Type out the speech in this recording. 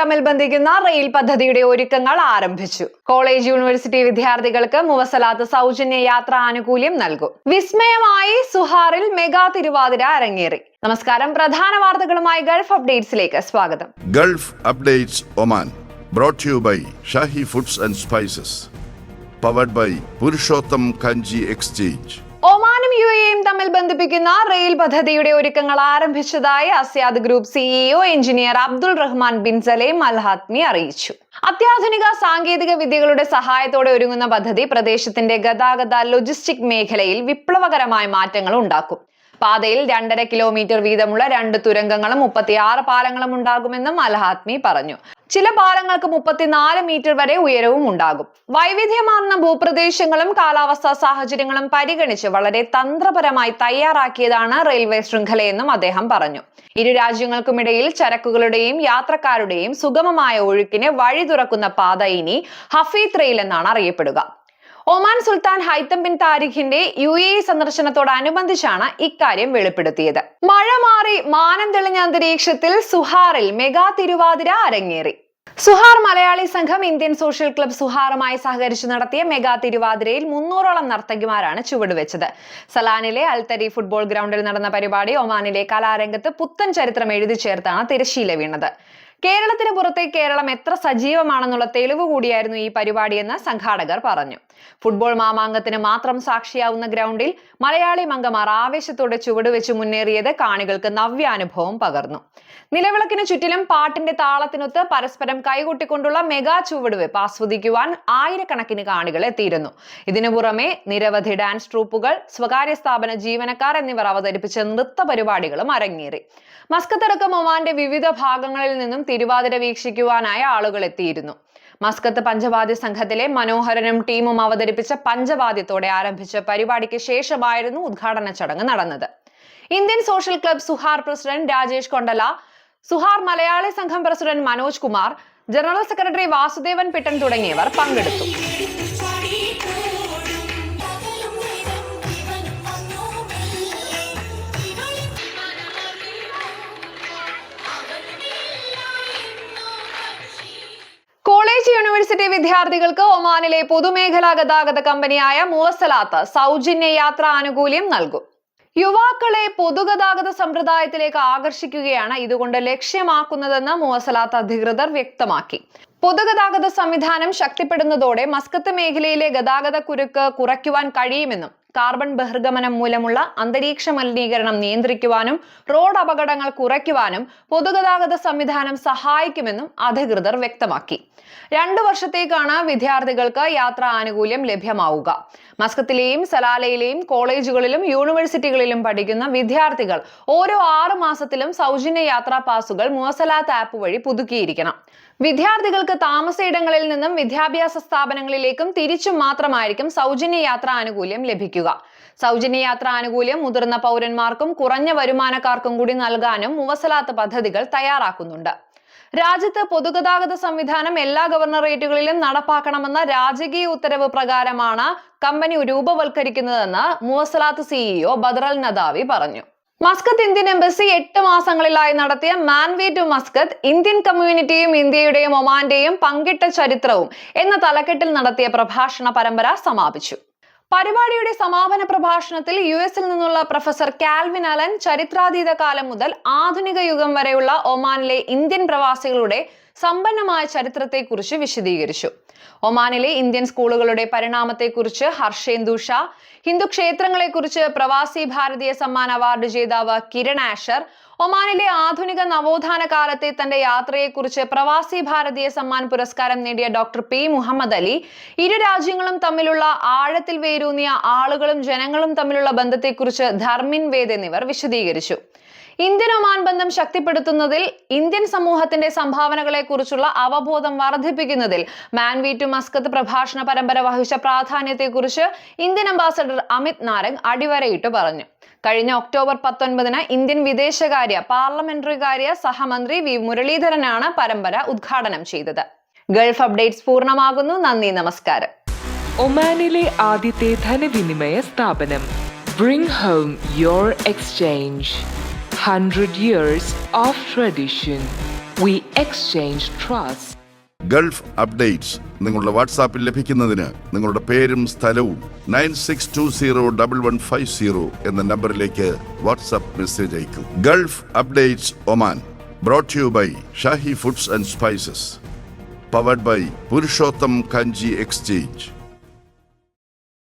തമ്മിൽ ബന്ധിക്കുന്ന റെയിൽ പദ്ധതിയുടെ ഒരുക്കങ്ങൾ ആരംഭിച്ചു. കോളേജ് യൂണിവേഴ്സിറ്റി വിദ്യാർത്ഥികൾക്ക് മുവസലാത്ത് സൗജന്യ യാത്രാ ആനുകൂല്യം നൽകും. വിസ്മയമായി സുഹാറിൽ മെഗാ തിരുവാതിര അരങ്ങേറി. നമസ്കാരം, പ്രധാന വാർത്തകളുമായി ഗൾഫ് അപ്ഡേറ്റ്സിലേക്ക് സ്വാഗതം. Gulf updates Oman brought to you by Shahi Foods and Spices, powered by Purushottam Kanji Exchange. ഒമാനും യുഎഇയും തമ്മിൽ ബന്ധിപ്പിക്കുന്ന റെയിൽ പദ്ധതിയുടെ ഒരുക്കങ്ങൾ ആരംഭിച്ചതായി Asyad group CEO engineer Abdul Rahman bin Salem Al Hatmi അറിയിച്ചു. അത്യാധുനിക സാങ്കേതിക വിദ്യകളുടെ സഹായത്തോടെ ഒരുങ്ങുന്ന പദ്ധതി പ്രദേശത്തിന്റെ ഗതാഗത ലോജിസ്റ്റിക് മേഖലയിൽ വിപ്ലവകരമായ മാറ്റങ്ങൾ ഉണ്ടാക്കും. പാതയിൽ 2.5 കിലോമീറ്റർ വീതമുള്ള 2 തുരങ്കങ്ങളും 36 പാലങ്ങളും ഉണ്ടാകുമെന്നും അൽ ഹാത്മി പറഞ്ഞു. ചില പാലങ്ങൾക്ക് 34 മീറ്റർ വരെ ഉയരവും ഉണ്ടാകും. വൈവിധ്യമാർന്ന ഭൂപ്രദേശങ്ങളും കാലാവസ്ഥാ സാഹചര്യങ്ങളും പരിഗണിച്ച് വളരെ തന്ത്രപരമായി തയ്യാറാക്കിയതാണ് റെയിൽവേ ശൃംഖലയെന്നും അദ്ദേഹം പറഞ്ഞു. ഇരു രാജ്യങ്ങൾക്കുമിടയിൽ ചരക്കുകളുടെയും യാത്രക്കാരുടെയും സുഗമമായ ഒഴുക്കിന് വഴി തുറക്കുന്ന പാത ഇനി ഹഫീദ് റെയിൽ എന്നാണ് അറിയപ്പെടുക. ഒമാൻ സുൽത്താൻ ഹൈത്തം ബിൻ താരിഖിന്റെ യുഎഇ സന്ദർശനത്തോടനുബന്ധിച്ചാണ് ഇക്കാര്യം വെളിപ്പെടുത്തിയത്. മഴ മാറി മാനം തെളിഞ്ഞ അന്തരീക്ഷത്തിൽ സുഹാറിൽ മെഗാ തിരുവാതിര അരങ്ങേറി. സുഹാർ മലയാളി സംഘം ഇന്ത്യൻ സോഷ്യൽ ക്ലബ് സുഹാറുമായി സഹകരിച്ചു നടത്തിയ മെഗാ തിരുവാതിരയിൽ 300ഓളം നർത്തകിമാരാണ് ചുവടുവെച്ചത്. സലാനിലെ അൽത്തരി ഫുട്ബോൾ ഗ്രൗണ്ടിൽ നടന്ന പരിപാടി ഒമാനിലെ കലാരംഗത്ത് പുത്തൻ ചരിത്രം എഴുതി ചേർത്താണ് തിരശ്ശീല വീണത്. കേരളത്തിന് പുറത്തെ കേരളം എത്ര സജീവമാണെന്നുള്ള തെളിവ് കൂടിയായിരുന്നു ഈ പരിപാടിയെന്ന് സംഘാടകർ പറഞ്ഞു. ഫുട്ബോൾ മാമാങ്കത്തിന് മാത്രം സാക്ഷിയാവുന്ന ഗ്രൗണ്ടിൽ മലയാളി മംഗമാർ ആവേശത്തോടെ ചുവടുവെച്ച് മുന്നേറിയത് കാണികൾക്ക് നവ്യാനുഭവം പകർന്നു. നിലവിളക്കിന് ചുറ്റിലും പാട്ടിന്റെ താളത്തിനൊത്ത് പരസ്പരം കൈകൊട്ടിക്കൊണ്ടുള്ള മെഗാ ചുവടുവെപ്പ് ആസ്വദിക്കുവാൻ ആയിരക്കണക്കിന് കാണികൾ എത്തിയിരുന്നു. ഇതിനു പുറമെ നിരവധി ഡാൻസ് ട്രൂപ്പുകൾ, സ്വകാര്യ സ്ഥാപന ജീവനക്കാർ എന്നിവർ അവതരിപ്പിച്ച നൃത്ത പരിപാടികളും അരങ്ങേറി. മസ്കത്തടക്കം ഒമാന്റെ വിവിധ ഭാഗങ്ങളിൽ നിന്നും തിരുവാതിര വീക്ഷിക്കുവാനായി ആളുകൾ എത്തിയിരുന്നു. മസ്കത്ത് പഞ്ചവാദ്യ സംഘത്തിലെ മനോഹരനും ടീമും അവതരിപ്പിച്ച പഞ്ചവാദ്യത്തോടെ ആരംഭിച്ച പരിപാടിക്ക് ശേഷമായിരുന്നു ഉദ്ഘാടന ചടങ്ങ് നടന്നത്. Indian Social Club Sohar president Rajesh Kondala, Sohar Malayali സംഘം president Manoj Kumar, general secretary Vasudevan Pittan തുടങ്ങിയവർ പങ്കെടുത്തു. കോളേജ് യൂണിവേഴ്സിറ്റി വിദ്യാർത്ഥികൾക്ക് ഒമാനിലെ പൊതുമേഖലാ ഗതാഗത കമ്പനിയായ മുവസലാത്ത് സൗജന്യ യാത്രാ ആനുകൂല്യം നൽകും. യുവാക്കളെ പൊതുഗതാഗത സമ്പ്രദായത്തിലേക്ക് ആകർഷിക്കുകയാണ് ഇതുകൊണ്ട് ലക്ഷ്യമാക്കുന്നതെന്ന് മുവസലാത്ത് അധികൃതർ വ്യക്തമാക്കി. പൊതുഗതാഗത സംവിധാനം ശക്തിപ്പെടുന്നതോടെ മസ്കത്ത് മേഖലയിലെ ഗതാഗത കുരുക്ക് കുറയ്ക്കുവാൻ കഴിയുമെന്നും കാർബൺ ബഹിർഗമനം മൂലമുള്ള അന്തരീക്ഷ മലിനീകരണം നിയന്ത്രിക്കുവാനും റോഡ് അപകടങ്ങൾ കുറയ്ക്കുവാനും പൊതുഗതാഗത സംവിധാനം സഹായിക്കുമെന്നും അധികൃതർ വ്യക്തമാക്കി. 2 വർഷത്തേക്കാണ് വിദ്യാർത്ഥികൾക്ക് യാത്രാ ആനുകൂല്യം ലഭ്യമാവുക. മസ്കത്തിലെയും സലാലയിലെയും കോളേജുകളിലും യൂണിവേഴ്സിറ്റികളിലും പഠിക്കുന്ന വിദ്യാർത്ഥികൾ ഓരോ 6 മാസത്തിലും സൗജന്യ യാത്രാ പാസുകൾ മുവസലാത്ത് ആപ്പ് വഴി പുതുക്കിയിരിക്കണം. വിദ്യാർത്ഥികൾക്ക് താമസയിടങ്ങളിൽ നിന്നും വിദ്യാഭ്യാസ സ്ഥാപനങ്ങളിലേക്കും തിരിച്ചും മാത്രമായിരിക്കും സൗജന്യ യാത്രാ ആനുകൂല്യം ലഭിക്കുക. സൗജന്യ യാത്രാ ആനുകൂല്യം മുതിർന്ന പൗരന്മാർക്കും കുറഞ്ഞ വരുമാനക്കാർക്കും കൂടി നൽകാനും മുവസലാത്ത് പദ്ധതികൾ തയ്യാറാക്കുന്നുണ്ട്. രാജ്യത്ത് പൊതുഗതാഗത സംവിധാനം എല്ലാ ഗവർണറേറ്റുകളിലും നടപ്പാക്കണമെന്ന രാജകീയ ഉത്തരവ് പ്രകാരമാണ് കമ്പനി രൂപവൽക്കരിക്കുന്നതെന്ന് മുവസലാത്ത് സിഇഒ ബദറൽ നദാവി പറഞ്ഞു. മസ്കത്ത് ഇന്ത്യൻ എംബസി 8 മാസങ്ങളിലായി നടത്തിയ മാൻ വേ ടു മസ്കത്ത് ഇന്ത്യൻ കമ്മ്യൂണിറ്റിയും ഇന്ത്യയുടെയും ഒമാന്റെയും പങ്കിട്ട ചരിത്രവും എന്ന തലക്കെട്ടിൽ നടത്തിയ പ്രഭാഷണ പരമ്പര സമാപിച്ചു. പരിപാടിയുടെ സമാപന പ്രഭാഷണത്തിൽ യുഎസിൽ നിന്നുള്ള പ്രൊഫസർ കാൽവിൻ അലൻ ചരിത്രാതീത കാലം മുതൽ ആധുനിക യുഗം വരെയുള്ള ഒമാനിലെ ഇന്ത്യൻ പ്രവാസികളുടെ സമ്പന്നമായ ചരിത്രത്തെക്കുറിച്ച് വിശദീകരിച്ചു. ഒമാനിലെ ഇന്ത്യൻ സ്കൂളുകളുടെ പരിണാമത്തെക്കുറിച്ച് ഹർഷേന്ദു ഷാ, ഹിന്ദു ക്ഷേത്രങ്ങളെക്കുറിച്ച് പ്രവാസി ഭാരതീയ സമ്മാൻ അവാർഡ് ജേതാവ് കിരൺ ആഷർ, ഒമാനിലെ ആധുനിക നവോത്ഥാന കാലത്തെ തന്റെ യാത്രയെക്കുറിച്ച് പ്രവാസി ഭാരതീയ സമ്മാൻ പുരസ്കാരം നേടിയ ഡോക്ടർ പി മുഹമ്മദ് അലി, ഇരു രാജ്യങ്ങളും തമ്മിലുള്ള ആഴത്തിൽ വേരൂന്നിയ ആളുകളും ജനങ്ങളും തമ്മിലുള്ള ബന്ധത്തെക്കുറിച്ച് ധർമിൻ വേദ് എന്നിവർ വിശദീകരിച്ചു. ഇന്ത്യൻ ഒമാൻ ബന്ധം ശക്തിപ്പെടുത്തുന്നതിൽ ഇന്ത്യൻ സമൂഹത്തിന്റെ സംഭാവനകളെ കുറിച്ചുള്ള അവബോധം വർദ്ധിപ്പിക്കുന്നതിൽ മാൻ വേ ടു മസ്കത്ത് പ്രഭാഷണ പരമ്പര വഹിച്ച പ്രാധാന്യത്തെക്കുറിച്ച് ഇന്ത്യൻ അംബാസഡർ അമിത് നാരംഗ് അടിവരയിട്ട് പറഞ്ഞു. കഴിഞ്ഞ ഒക്ടോബർ 19 ഇന്ത്യൻ വിദേശകാര്യ പാർലമെന്ററി കാര്യ സഹമന്ത്രി വി മുരളീധരനാണ് പരമ്പര ഉദ്ഘാടനം ചെയ്തത്. ഗൾഫ് അപ്ഡേറ്റ്സ് പൂർണ്ണമാകുന്നു. നന്ദി, നമസ്കാരം. ഒമാനിലെ ആദ്യത്തെ ധനവിനിമയ സ്ഥാപനം Bring home your exchange. 100 years of tradition. We exchange trust. Gulf updates നിങ്ങളുടെ വാട്സാപ്പിൽ ലഭിക്കുന്നതിന് നിങ്ങളുടെ പേരും സ്ഥലവും 96201150 എന്ന നമ്പറിലേക്ക് വാട്സാപ്പ് മെസ്സേജ് അയക്കൂ. Gulf updates Oman brought to you by Shahi foods and spices, powered by Purushottam Kanji exchange.